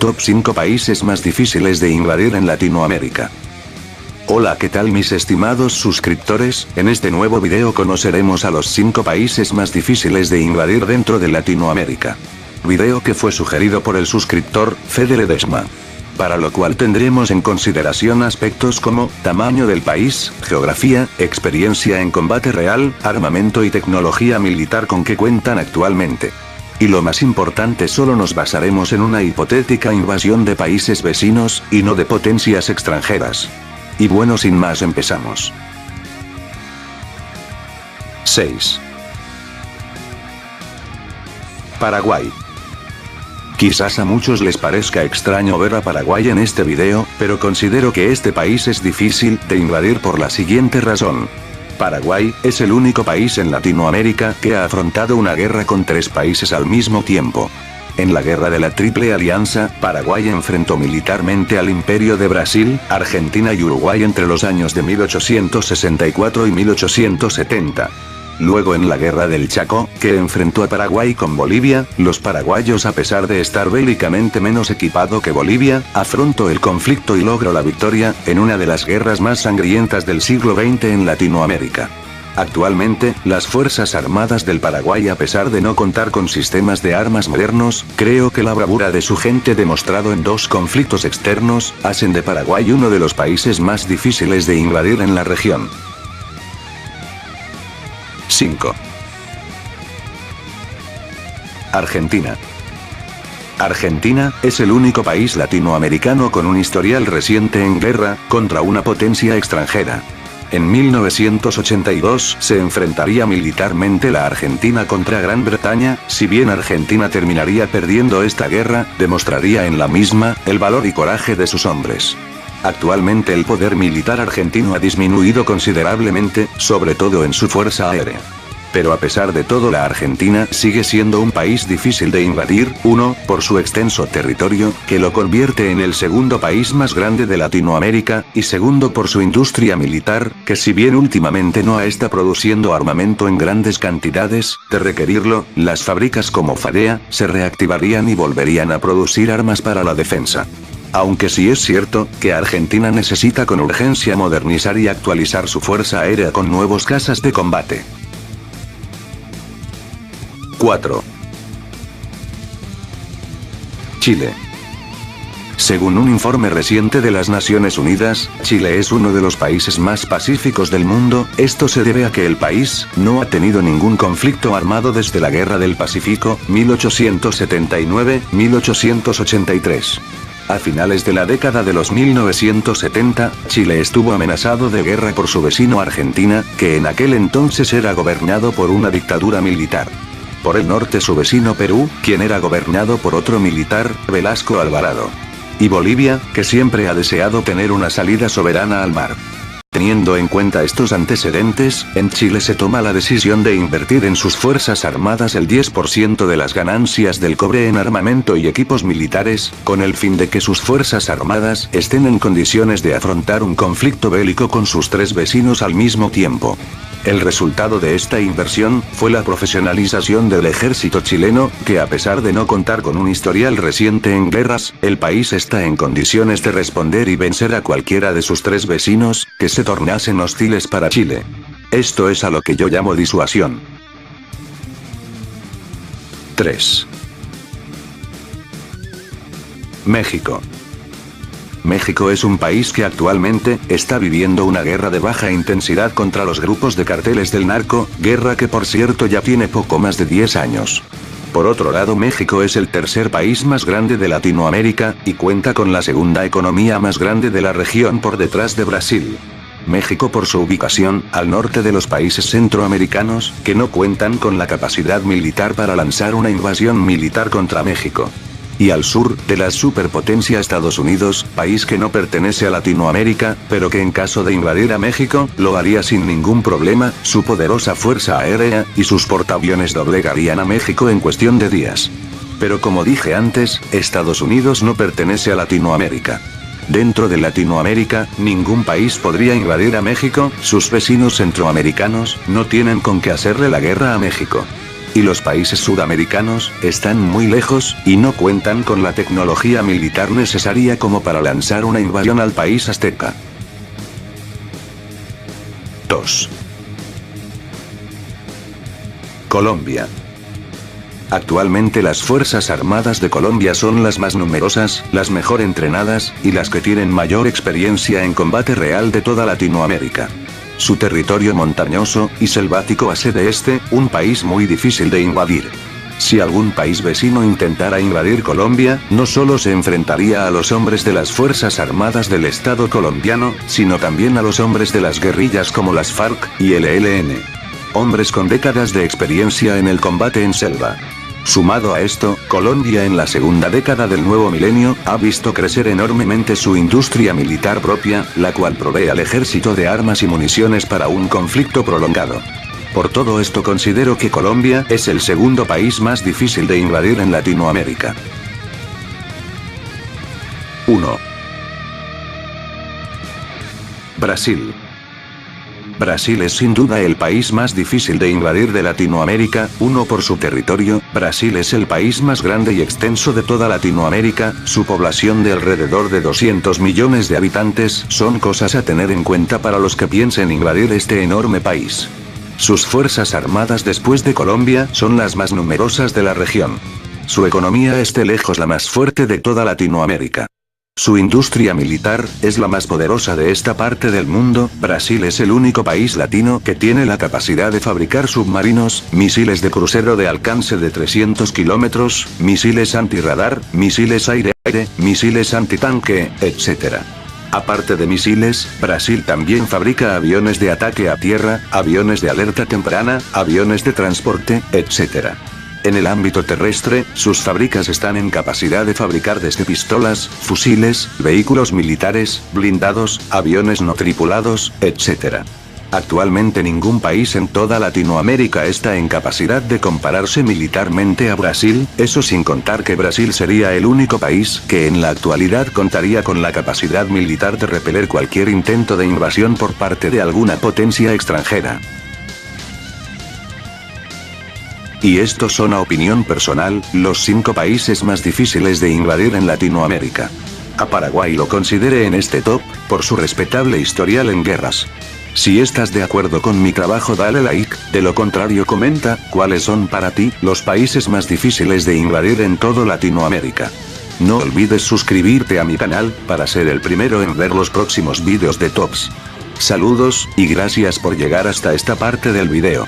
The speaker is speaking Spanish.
Top 5 países más difíciles de invadir en Latinoamérica. Hola, ¿qué tal mis estimados suscriptores? En este nuevo video conoceremos a los 5 países más difíciles de invadir dentro de Latinoamérica. Video que fue sugerido por el suscriptor, Fede Ledesma. Para lo cual tendremos en consideración aspectos como, tamaño del país, geografía, experiencia en combate real, armamento y tecnología militar con que cuentan actualmente. Y lo más importante, solo nos basaremos en una hipotética invasión de países vecinos, y no de potencias extranjeras. Y bueno, sin más empezamos. 6. Paraguay. Quizás a muchos les parezca extraño ver a Paraguay en este video, pero considero que este país es difícil de invadir por la siguiente razón. Paraguay es el único país en Latinoamérica que ha afrontado una guerra con 3 países al mismo tiempo. En la guerra de la Triple Alianza, Paraguay enfrentó militarmente al Imperio de Brasil, Argentina y Uruguay entre los años de 1864 y 1870. Luego en la Guerra del Chaco, que enfrentó a Paraguay con Bolivia, los paraguayos, a pesar de estar bélicamente menos equipado que Bolivia, afrontó el conflicto y logró la victoria, en una de las guerras más sangrientas del siglo XX en Latinoamérica. Actualmente, las Fuerzas Armadas del Paraguay, a pesar de no contar con sistemas de armas modernos, creo que la bravura de su gente demostrado en 2 conflictos externos, hacen de Paraguay uno de los países más difíciles de invadir en la región. 5. Argentina. Argentina es el único país latinoamericano con un historial reciente en guerra contra una potencia extranjera. En 1982 se enfrentaría militarmente la Argentina contra Gran Bretaña. Si bien Argentina terminaría perdiendo esta guerra, demostraría en la misma el valor y coraje de sus hombres. Actualmente el poder militar argentino ha disminuido considerablemente, sobre todo en su fuerza aérea. Pero a pesar de todo, la Argentina sigue siendo un país difícil de invadir, 1, por su extenso territorio, que lo convierte en el segundo país más grande de Latinoamérica, y segundo por su industria militar, que si bien últimamente no está produciendo armamento en grandes cantidades, de requerirlo, las fábricas como Fadea, se reactivarían y volverían a producir armas para la defensa. Aunque sí es cierto que Argentina necesita con urgencia modernizar y actualizar su fuerza aérea con nuevos cazas de combate. 4. Chile. Según un informe reciente de las Naciones Unidas, Chile es uno de los países más pacíficos del mundo. Esto se debe a que el país no ha tenido ningún conflicto armado desde la Guerra del Pacífico, 1879-1883. A finales de la década de los 1970, Chile estuvo amenazado de guerra por su vecino Argentina, que en aquel entonces era gobernado por una dictadura militar. Por el norte su vecino Perú, quien era gobernado por otro militar, Velasco Alvarado. Y Bolivia, que siempre ha deseado tener una salida soberana al mar. Teniendo en cuenta estos antecedentes, en Chile se toma la decisión de invertir en sus fuerzas armadas el 10% de las ganancias del cobre en armamento y equipos militares, con el fin de que sus fuerzas armadas estén en condiciones de afrontar un conflicto bélico con sus 3 vecinos al mismo tiempo. El resultado de esta inversión fue la profesionalización del ejército chileno, que a pesar de no contar con un historial reciente en guerras, el país está en condiciones de responder y vencer a cualquiera de sus 3 vecinos, que se tornasen hostiles para Chile. Esto es a lo que yo llamo disuasión. 3. México. México es un país que actualmente está viviendo una guerra de baja intensidad contra los grupos de carteles del narco, guerra que por cierto ya tiene poco más de 10 años. Por otro lado, México es el tercer país más grande de Latinoamérica, y cuenta con la segunda economía más grande de la región por detrás de Brasil. México, por su ubicación, al norte de los países centroamericanos, que no cuentan con la capacidad militar para lanzar una invasión militar contra México. Y al sur, de la superpotencia Estados Unidos, país que no pertenece a Latinoamérica, pero que en caso de invadir a México, lo haría sin ningún problema. Su poderosa fuerza aérea y sus portaaviones doblegarían a México en cuestión de días. Pero como dije antes, Estados Unidos no pertenece a Latinoamérica. Dentro de Latinoamérica, ningún país podría invadir a México. Sus vecinos centroamericanos no tienen con qué hacerle la guerra a México. Y los países sudamericanos, están muy lejos, y no cuentan con la tecnología militar necesaria como para lanzar una invasión al país azteca. 2. Colombia. Actualmente las Fuerzas Armadas de Colombia son las más numerosas, las mejor entrenadas, y las que tienen mayor experiencia en combate real de toda Latinoamérica. Su territorio montañoso y selvático hace de este, un país muy difícil de invadir. Si algún país vecino intentara invadir Colombia, no solo se enfrentaría a los hombres de las Fuerzas Armadas del Estado colombiano, sino también a los hombres de las guerrillas como las FARC y el ELN. Hombres con décadas de experiencia en el combate en selva. Sumado a esto, Colombia en la segunda década del nuevo milenio, ha visto crecer enormemente su industria militar propia, la cual provee al ejército de armas y municiones para un conflicto prolongado. Por todo esto considero que Colombia es el segundo país más difícil de invadir en Latinoamérica. 1. Brasil. Brasil es sin duda el país más difícil de invadir de Latinoamérica, uno por su territorio. Brasil es el país más grande y extenso de toda Latinoamérica, su población de alrededor de 200 millones de habitantes son cosas a tener en cuenta para los que piensen invadir este enorme país. Sus fuerzas armadas después de Colombia son las más numerosas de la región. Su economía es de lejos la más fuerte de toda Latinoamérica. Su industria militar es la más poderosa de esta parte del mundo. Brasil es el único país latino que tiene la capacidad de fabricar submarinos, misiles de crucero de alcance de 300 kilómetros, misiles antirradar, misiles aire-aire, misiles antitanque, etc. Aparte de misiles, Brasil también fabrica aviones de ataque a tierra, aviones de alerta temprana, aviones de transporte, etc. En el ámbito terrestre, sus fábricas están en capacidad de fabricar desde pistolas, fusiles, vehículos militares, blindados, aviones no tripulados, etc. Actualmente ningún país en toda Latinoamérica está en capacidad de compararse militarmente a Brasil, eso sin contar que Brasil sería el único país que en la actualidad contaría con la capacidad militar de repeler cualquier intento de invasión por parte de alguna potencia extranjera. Y estos son a opinión personal, los 5 países más difíciles de invadir en Latinoamérica. A Paraguay lo consideré en este top, por su respetable historial en guerras. Si estás de acuerdo con mi trabajo dale like, de lo contrario comenta, cuáles son para ti, los países más difíciles de invadir en todo Latinoamérica. No olvides suscribirte a mi canal, para ser el primero en ver los próximos vídeos de tops. Saludos, y gracias por llegar hasta esta parte del video.